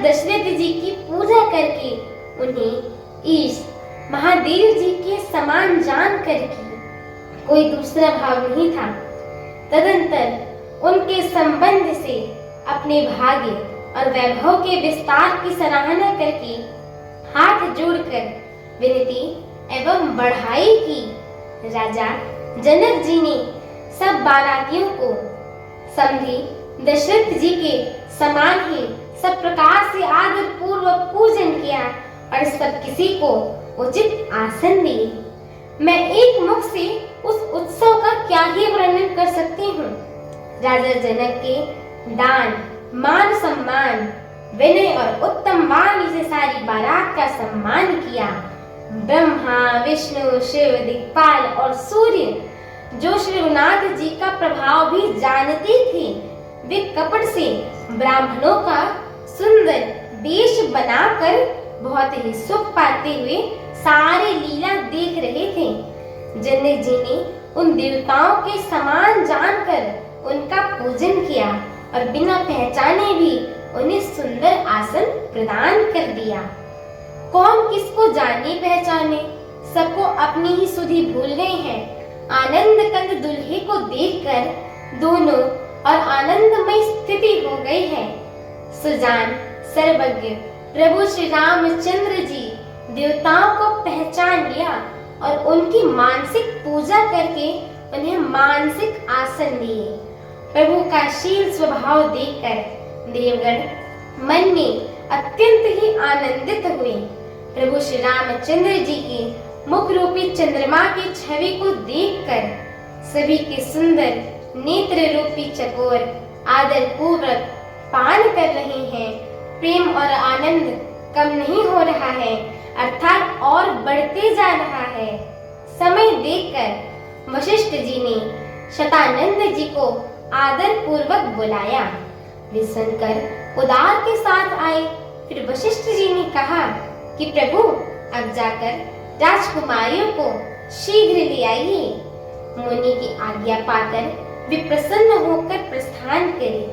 दशरथ जी की पूजा करके उन्हें ईश महादेव जी के समान जान करके कोई दूसरा भाव नहीं था। तदंतर उनके संबंध से अपने भाग्य और वैभव के विस्तार की सराहना करके हाथ जोड़कर विनती एवं बढ़ाई की। राजा जनक जी ने सब बारातियों को समझी दशरथ जी के समान ही सब प्रकार से आदर पूर्वक पूजन किया और सब किसी को उचित आसन दिए। मैं एक मुख से उस उत्सव का क्या ही वर्णन कर सकती हूँ। राजा जनक के दान, मान सम्मान, विनय और उत्तम वाणी से सारी बारात का सम्मान किया। ब्रह्मा, विष्णु, शिव, दिक्पाल और सूर्य जो श्री रघुनाथ जी का प्रभाव भी जानते थे, वे कपट से ब्राह्मणों का सुंदर वेश बनाकर बहुत ही सुख पाते हुए सारे लीला देख रहे थे। जनक जी ने उन देवताओं के समान जानकर उनका पूजन किया और बिना पहचाने भी उन्हें सुंदर आसन प्रदान कर दिया। कौन किसको जाने पहचाने, सबको अपनी ही सुधि भूल गए हैं। आनंद कंद दुल्हे को देखकर दोनों और आनंदमय स्थिति हो गई है। सुजान सर्वज्ञ प्रभु श्री रामचंद्र जी देवताओं को पहचान लिया और उनकी मानसिक पूजा करके उन्हें मानसिक आसन दिए। प्रभु का शील स्वभाव देखकर देवगण मन में अत्यंत ही आनंदित हुए। प्रभु श्री रामचंद्र जी की मुख रूपी चंद्रमा की छवि को देखकर सभी के सुंदर नेत्र रूपी चकोर आदर पूर्वक पान कर रहे हैं। प्रेम और आनंद कम नहीं हो रहा है, अर्थात और बढ़ते जा रहा है। समय देखकर वशिष्ठ जी ने शतानंद जी को आदर पूर्वक बुलाया। वे सुनकर उदार के साथ आए। फिर वशिष्ठ जी ने कहा कि प्रभु अब जाकर राजकुमारियों को शीघ्र ले आइए। मुनि की आज्ञा पाकर वे प्रसन्न होकर प्रस्थान करे।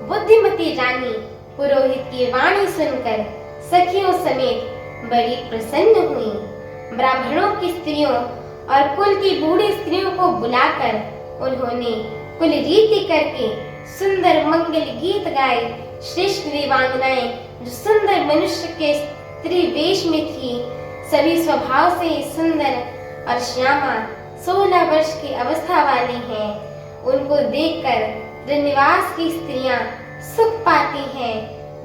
बुद्धिमती रानी पुरोहित की वाणी सुनकर सखियों समेत बड़ी प्रसन्न हुई। ब्राह्मणों की स्त्रियों और कुल की बूढ़ी स्त्रियों को बुलाकर उन्होंने कुल रीति करके सुंदर मंगल गीत गाए। श्रेष्ठ देवांगनाएं जो सुंदर मनुष्य के स्त्री वेश में थी, सभी स्वभाव से सुंदर और श्यामा 16 वर्ष की अवस्था वाली हैं। उनको देखकर निवास की स्त्रियां सुख पाती हैं।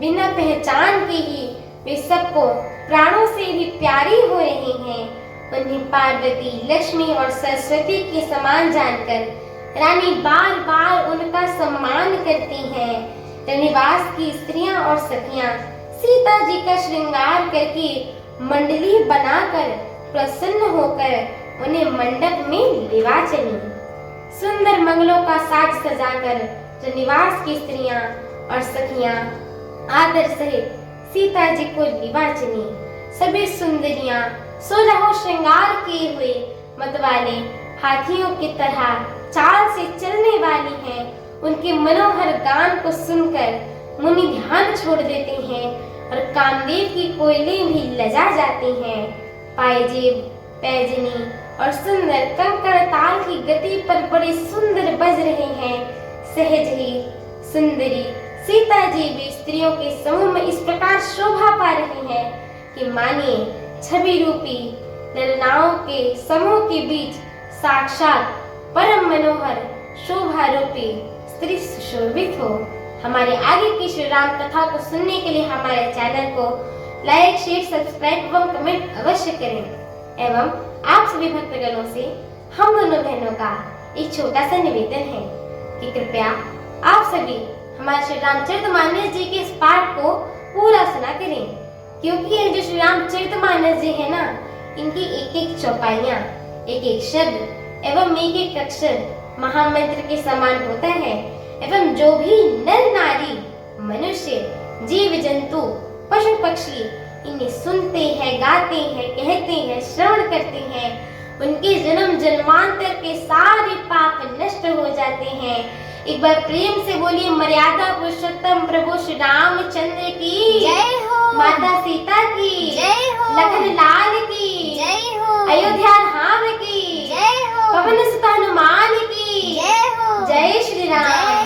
बिना पहचान के ही वे सबको प्राणों से भी प्यारी हो रही हैं। उन्हें पार्वती, लक्ष्मी और सरस्वती के समान जानकर रानी बार बार उनका सम्मान करती हैं। निवास की स्त्रियां और सखियां सीता जी का श्रृंगार करके मंडली बनाकर प्रसन्न होकर उन्हें मंडप में लिवा चली। सुंदर मंगलों का साज सजाकर जो निवास की स्त्रियां और सखियां आदर सहित सीता जी को लिवा चली। सभी सुंदरियां 16 श्रृंगार किए हुए मतवाले हाथियों की तरह चाल से चलने वाली हैं। उनके मनोहर गान को सुनकर मुनि ध्यान छोड़ देते हैं और कामदेव की कोयलें भी लजा जाती हैं। पायजेब, पैजनी और सुंदर कंकड़ ताल की गति पर बड़े सुंदर बज रहे हैं। सहज ही सुंदरी सीता जी भी स्त्रियों के समूह में इस प्रकार शोभा पा रही हैं कि मानिए छवि रूपी ललनाओं के समूह के बीच साक्षात परम मनोहर शोभा रूपी स्त्री सुशोभित हो। हमारे आगे की श्री राम कथा को सुनने के लिए हमारे चैनल को लाइक, शेयर, सब्सक्राइब एवं कमेंट अवश्य करें। एवं आप सभी भक्तगणों से हम दोनों बहनों का एक छोटा सा निवेदन है कि कृपया आप सभी हमारे श्री रामचरितमानस जी के इस पाठ को पूरा सुना करें, क्योंकि ये जो श्री रामचरितमानस जी है ना, इनकी एक एक चौपाइयाँ, एक एक शब्द एवं एक एक अक्षर महामंत्र के समान होता है। एवं जो भी नर नारी, मनुष्य, जीव जंतु, पशु पक्षी इन्हें सुनते हैं, गाते हैं, कहते हैं, श्रवण करते हैं, उनके जन्म जन्मांतर के सारे पाप नष्ट हो जाते हैं। एक बार प्रेम से बोलिए मर्यादा पुरुषोत्तम प्रभु श्री रामचंद्र की जय। माता सीता की जय हो। लखन लाल की जय हो। अयोध्या धाम की जय हो। पवन सुत हनुमान की जय हो। जय श्री राम।